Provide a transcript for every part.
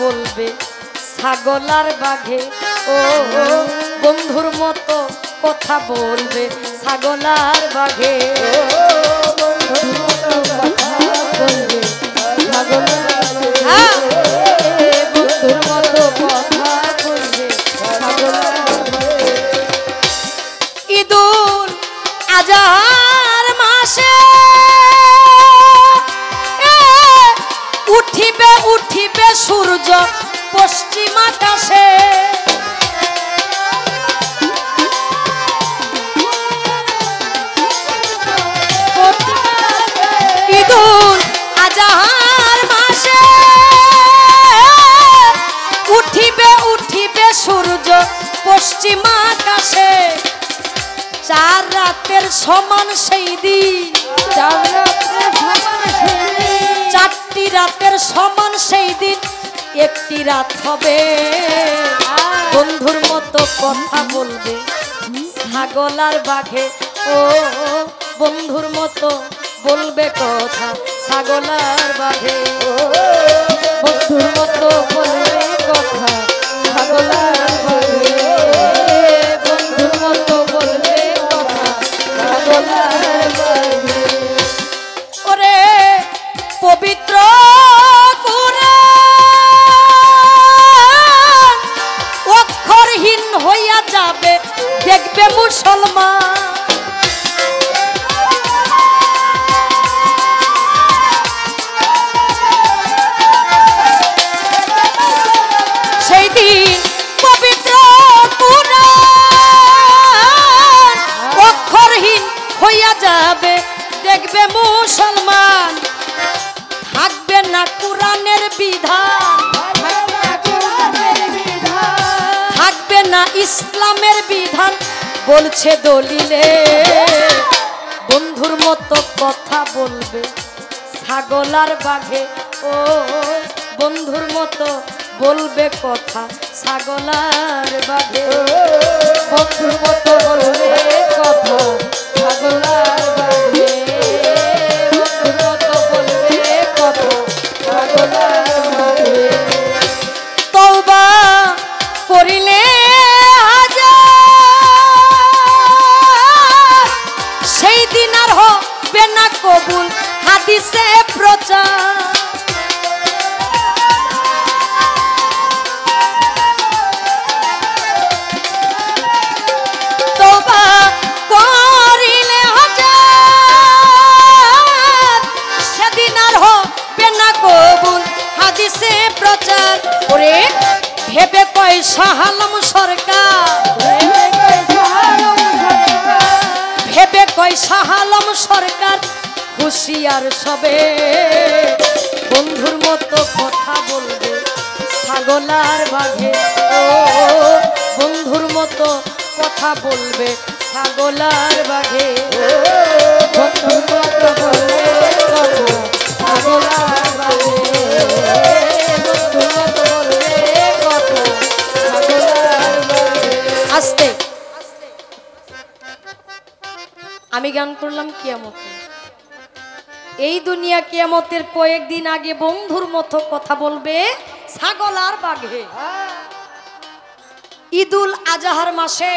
বলবে ছাগল আর বাঘে ও বন্ধুর মতো কথা বলবে ছাগল আর বাঘে বন্ধুর মতো কথা বলবে ছাগল আর বাঘে। ঈদুল আজহার মাসে উঠিবে উঠিবে সূর্য পশ্চিম আকাশে ঈদুল আজহার মাসে উঠিবে উঠিবে সূর্য পশ্চিম আকাশে চার রাতের সমান সেই দিন চারটি রাতের সমান সেই দিন একটি রাত হবে বন্ধুর মতো কথা বলবে ছাগল আর বাঘে ও বন্ধুর মতো বলবে কথা ছাগল আর বাঘে বন্ধুর মতো বলবে কথা ছাগল আর বাঘে বন্ধুর মতো বলবে কথা ছাগল আর বাঘে। ওরে পবিত্র অক্ষরহীন হইয়া যাবে দেখবে মুসলমান সেই দিন পবিত্র কুরআন অক্ষরহীন হইয়া যাবে দেখবে মুসলমান থাকবে না কুরআনের বিধান থাকবে না ইসলামের বিধান বলছে দলিলে বন্ধুর মতো কথা বলবে ছাগল আর বাঘে ও বন্ধুর মতো বলবে কথা ছাগল আর বাঘে বন্ধুর মতো বলবে কথা ছাগল আর বাঘে বন্ধুর মতো বলবে কথা ছাগল আর বাঘে। তওবা করিলে সেই দিন আর হবে না কবুল হাদিসে প্রচার তওবা করিলে সেদিন আর হবে না কবুল হাদিসে প্রচার। ওরে ভেবে কয় শাহ আলম সরকার ভেবে কয় শাহ আলম সরকার হুঁশিয়ার সবে বন্ধুর মতো কথা বলবে ছাগল আর বাঘে ও বন্ধুর মতো কথা বলবে ছাগল আর বাঘে বন্ধুর মতো বলবে কথা ছাগল আর বাঘে বন্ধুর মতো বলবে কথা ছাগল আর বাঘে। আস্তে আমি গান করলাম কিয়ামতে এই দুনিয়া কিয়ামতের কয়েকদিন আগে বন্ধুর মতো কথা বলবে ছাগল আর বাঘে। ঈদুল আজহার মাসে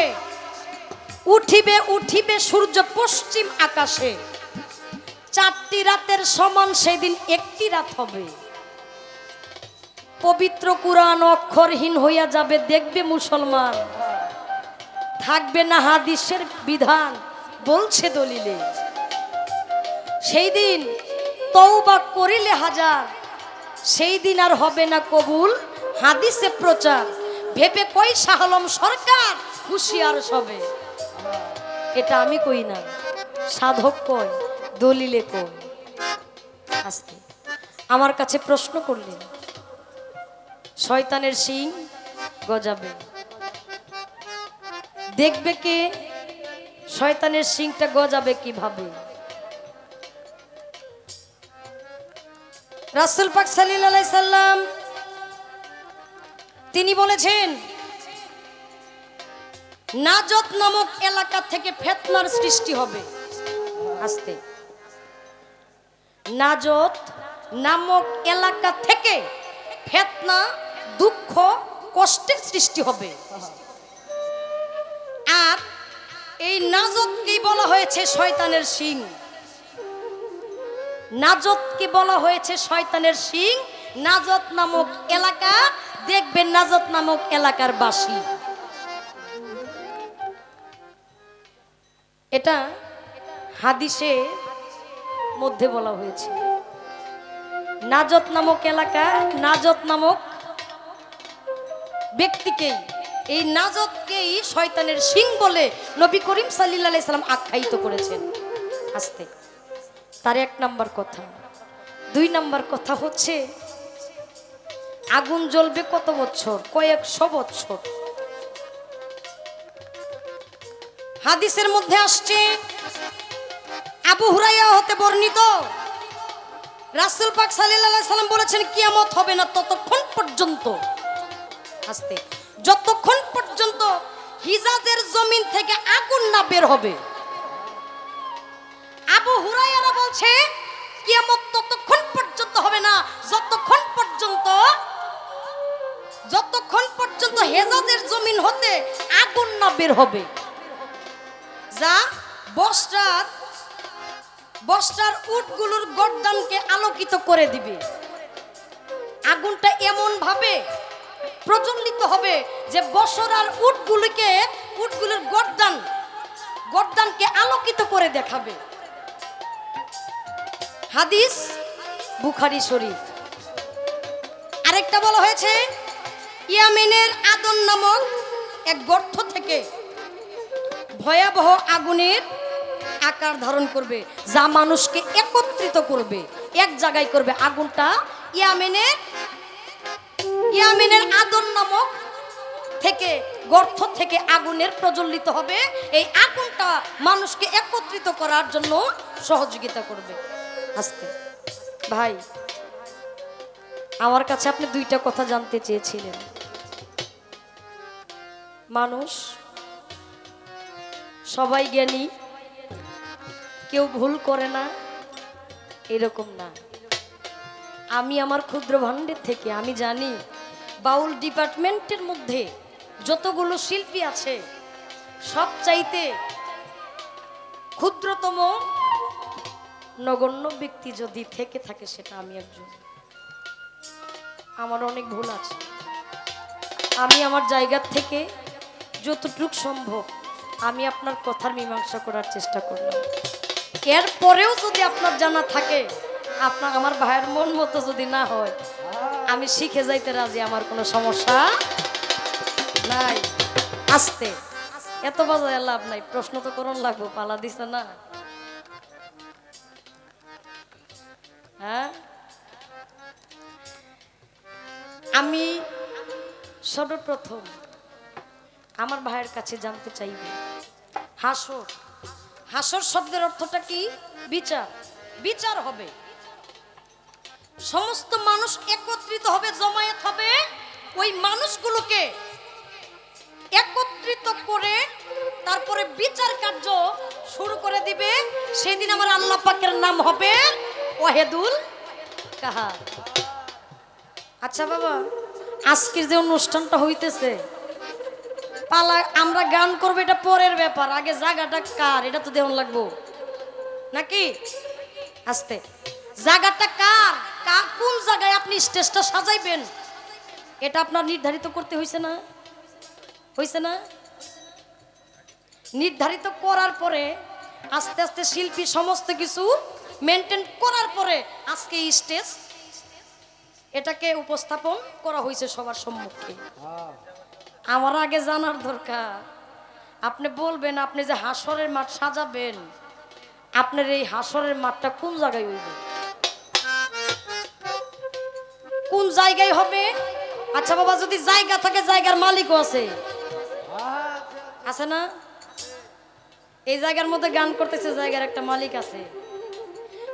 উঠিবে উঠিবে সূর্য পশ্চিম আকাশে চারটি রাতের সমান সেদিন একটি রাত হবে পবিত্র কুরআন অক্ষরহীন হইয়া যাবে দেখবে মুসলমান থাকবে না হাদিসের বিধান বলছে দলিলে সেই দিন তওবা করিলে হাজার সেই দিন আর হবে না কবুল হাদিসে প্রচার ভেবে কই শাহ আলম সরকার হুঁশিয়ার সবে এটা আমি কই না সাধক কই দলিলে কই। আস্তে আমার কাছে প্রশ্ন করলেন শয়তানের শিং গজাবে দেখবে কে শয়তানের শিংটা গজাবে কিভাবে রাসূল পাক সাল্লাল্লাহু আলাইহি সাল্লাম তিনি বলেছেন নাজত নামক এলাকা থেকে ফিতনার সৃষ্টি হবে আস্তে নাজত নামক এলাকা থেকে ফিতনা দুঃখ কষ্টের সৃষ্টি হবে। আর এই নাজতকেই বলা হয়েছে শয়তানের শিং। নাজতকে বলা হয়েছে শয়তানের শিং। নাজত নামক এলাকা দেখবেন, নাজত নামক এলাকার বাসী। এটা হাদিসে মধ্যে বলা হয়েছে। নাজত নামক এলাকা, নাজত নামক ব্যক্তিকেই, এই নাজতকেই শয়তানের শিং বলে নবী করিম সাল্লাল্লাহু আলাইহি সাল্লাম আখ্যায়িত করেছেন। আস্তে তার এক নাম্বার কথা। দুই নাম্বার কথা হচ্ছে আগুন জ্বলবে কত বছর? কয়েকশো বছর। হাদিসের মধ্যে আসছে, আবু হুরায়রা হতে বর্ণিত, রাসূল পাক সাল্লাল্লাহু আলাইহি সাল্লাম বলেছেন কিয়ামত হবে না ততক্ষণ পর্যন্ত, আস্তে, যতক্ষণ পর্যন্ত হিজাজের জমিন থেকে আগুন না বের হবে। আবু হুরায়রা বলছে কিয়ামত ততক্ষণ পর্যন্ত হবে না যতক্ষণ পর্যন্ত হিজাজের জমিন হতে আগুন না বের হবে, যা বস্ত্রার উটগুলোর গর্দানকে আলোকিত করে দিবে। আগুনটা এমন ভাবে প্রজ্বলিত হবে যে বসরার উটগুলোর গর্দানকে আলোকিত করে দেখাবে। হাদিস বুখারী শরীফ। আরেকটা বলা হয়েছে ইয়ামেনের আদন নামক এক গর্ত থেকে ভয়াবহ আগুনের আকার ধারণ করবে, যা মানুষকে একত্রিত করবে, এক জায়গায় করবে। আগুনটা ইয়ামেনের আদন নামক থেকে গর্ত থেকে আগুনের প্রজ্বলিত হবে। এই আগুনটা মানুষকে একত্রিত করার জন্য সহযোগিতা করবে। আস্তে ভাই, আমার কাছে আপনি দুইটা কথা জানতে চেয়েছিলেন। মানুষ সবাই জ্ঞানী, কেউ ভুল করে না, এরকম না। আমি আমার ক্ষুদ্র ভাণ্ডের থেকে আমি জানি বাউল ডিপার্টমেন্টের মধ্যে যতগুলো শিল্পী আছে সবচাইতে ক্ষুদ্রতম নগণ্য ব্যক্তি যদি থেকে থাকে সেটা আমি একজন। আমার অনেক ভুল আছে, আমি আমার জায়গা থেকে যতটুকু সম্ভব আমি আপনার কথার মীমাংসা করার চেষ্টা করলাম। এরপরেও যদি আপনার জানা থাকে, আপনার আমার ভাইয়ের মন মতো যদি না হয়, আমি শিখে যাইতে রাজি, আমার কোনো সমস্যা নাই। আস্তে, এত বাজায় লাভ নাই, প্রশ্ন তো করুন লাগবো, পালা দিছে না। হ্যাঁ, আমি সর্বপ্রথম আমার ভাইয়ের কাছে জানতে চাইব, হাসর, হাসর শব্দের অর্থটা কি? বিচার। বিচার হবে, সমস্ত মানুষ একত্রিত হবে, জমায়েত হবে, ওই মানুষগুলোকে একত্রিত করে তারপরে বিচার কার্য শুরু করে দিবে। সেদিন আমার আল্লাহ পাকের নাম হবে ওয়াহেদুল কাহার। আচ্ছা বাবা, আজকের যে অনুষ্ঠানটা হইতেছে, পালা আমরা গান করবো এটা পরের ব্যাপার, আগে জায়গাটা কার এটা তো দেওয়ান লাগবো নাকি? আস্তে, জায়গাটা কার, কোন জায়গায় আপনি স্টেজটা সাজাইবেন এটা আপনার নির্ধারিত করতে হইছে না? হইছে না? নির্ধারিত করার পরে আস্তে আস্তে শিল্পী সমস্ত কিছু মেনটেন করার পরে আজকে স্টেজ এটাকে উপস্থাপন করা হয়েছে সবার সম্মুখে। আমার আগে জানার দরকার, আপনি বলবেন আপনি যে হাসরের মাঠ সাজাবেন, আপনার এই হাসরের মাঠটা কোন জায়গায় হইবে, কোন জায়গায় হবে? আচ্ছা বাবা, যদি জায়গা থাকে জায়গার মালিকও আছে, আছে না? এই জায়গার মধ্যে গান করতেছে, জায়গার একটা মালিক আছে।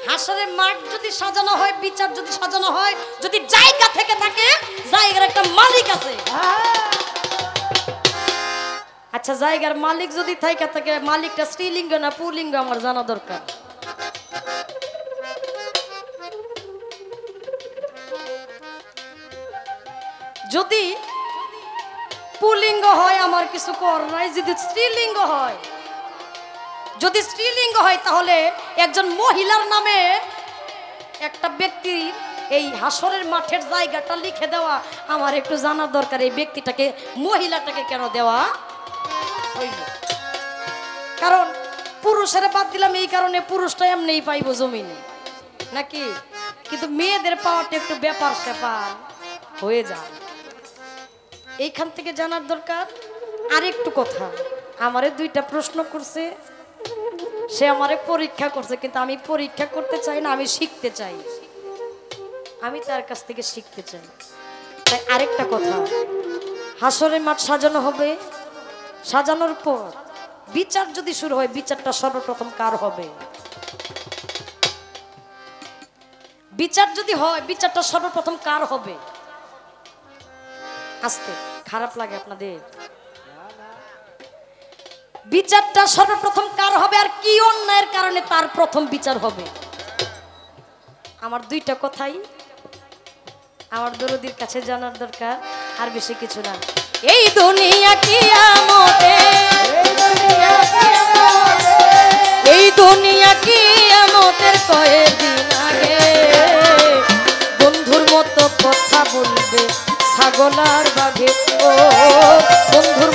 হাসরের মাঠ যদি সাজানো হয়, বিচার যদি সাজানো হয়, যদি জায়গা থেকে থাকে, জায়গার একটা মালিক আছে। আচ্ছা, জায়গার মালিক যদি থাকে, মালিকটা স্ত্রীলিঙ্গ না পুল্লিঙ্গ আমার জানা দরকার। যদি পুলিঙ্গ হয় আমার কিছু কর নাই, যদি স্ত্রীলিঙ্গ হয়, যদি স্ত্রীলিঙ্গ হয় তাহলে একজন মহিলার নামে একটা ব্যক্তির এই হাসরের মাঠের জায়গাটা লিখে দেওয়া আমার একটু জানার দরকার। এই ব্যক্তিটাকে মহিলাটাকে কেন দেওয়া হইল? কারণ পুরুষেরা বাদ দিলাম এই কারণে, পুরুষটা এমনিই পাইব জমিনে নাকি, কিন্তু মেয়েদের পাওয়াটা একটু ব্যাপার স্যাপার হয়ে যায়। এইখান থেকে জানার দরকার। আরেকটু কথা, আমারে দুইটা প্রশ্ন করছে, সে আমারে পরীক্ষা করছে, কিন্তু আমি পরীক্ষা করতে চাই না, আমি শিখতে চাই, আমি তার কাছ থেকে শিখতে চাই। তাই আরেকটা কথা, হাসরের মাঠ সাজানো হবে, সাজানোর পর বিচার যদি শুরু হয়, বিচারটা সর্বপ্রথম কার হবে? বিচার যদি হয়, বিচারটা সর্বপ্রথম কার হবে? আস্তে, খারাপ লাগে আপনাদের? বিচারটা সর্বপ্রথম কার হবে আর কি অন্যায়ের কারণে তার প্রথম বিচার হবে? আমার দুইটা কথাই আমার দরদির কাছে জানার দরকার, আর বেশি কিছু না। এই দুনিয়া কিয়ামতে, এই দুনিয়া কিয়ামতের কয়েকদিন আগে বন্ধুর মতো কথা বলবে ছাগল আর বাঘে, ও বন্ধুর